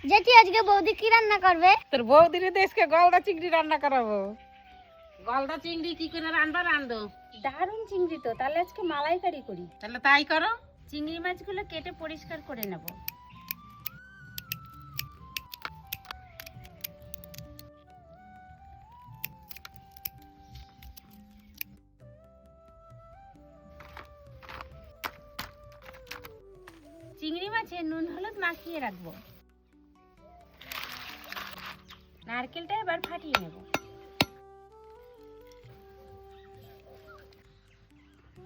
জেঠি আজকে বৌদি কি রান্না করবে? তোর বৌদির দেশকে গলদা চিংড়ি রান্না করাবো। গলদা চিংড়ি কি করে রান্ধো? দারুণ চিংড়ি তো, তাহলে আজকে মালাইকারি করি। তাহলে তাই করো। চিংড়ি মাছগুলো কেটে পরিষ্কার করে নেব। চিংড়ি মাছে নুন হলুদ মাখিয়ে রাখবো। নারকেলটা এবার ফাটিয়ে নেব।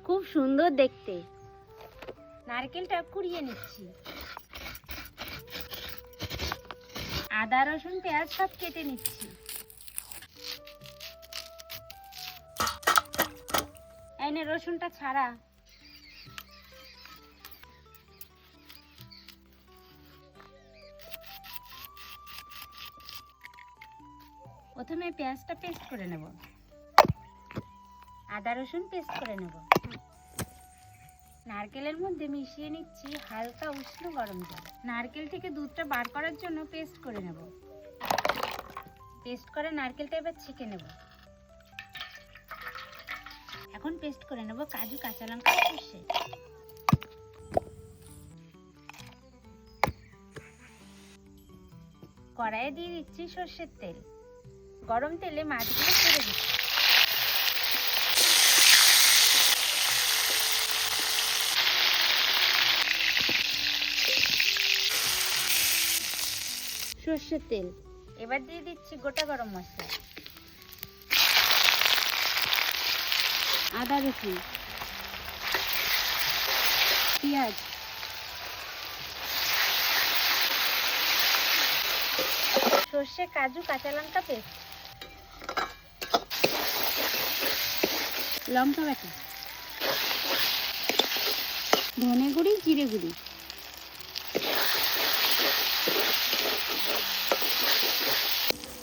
খুব সুন্দর দেখতে। নারকেলটা কুড়িয়ে নিচ্ছি। আদা রসুন পেঁয়াজ সব কেটে নিচ্ছি। এই নে রসুনটা ছাড়া। প্রথমে পেঁয়াজটা পেস্ট করে নেব। আদা রসুন পেস্ট করে নেব। নারকেলের মধ্যে মিশিয়ে নিচ্ছি হালকা উষ্ণ গরম জল। নারকেল থেকে দুধটা বার করার জন্য পেস্ট করে নেব। পেস্ট করে নারকেলটা এবার ছেঁকে নেব। এখন পেস্ট করে নেব কাজু কাঁচা লঙ্কা সর্ষে। কড়াইয়ে দিয়ে দিচ্ছি সর্ষের তেল। গরম তেলে মাছগুলো ছেড়ে দিচ্ছি। সর্ষের তেল এবার দিয়ে দিচ্ছি গোটা গরম মশলা, আদা রসুন, পেঁয়াজ, সর্ষে কাজু কাঁচা লঙ্কা পেস্ট, লঙ্কা বাটা, ধনে গুঁড়ি জিরে গুঁড়ি,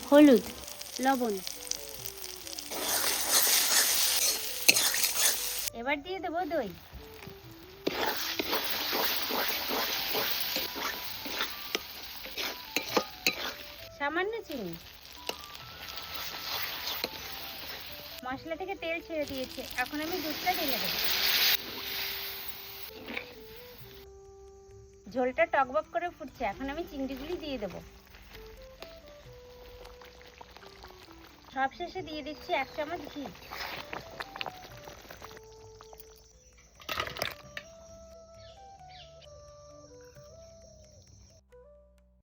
হলুদ, লবণ। এবার দিয়ে দেব দই। সামান্য চিনি। মশলা থেকে তেল ছেড়ে দিয়েছে, এখন আমি দুধটা ঢেলে দেব। ঝোলটা টকবক করে ফুটছে, এখন আমি চিংড়িগুলি দিয়ে দেব। সবশেষে দিয়ে দিচ্ছি 1 চামচ ঘি।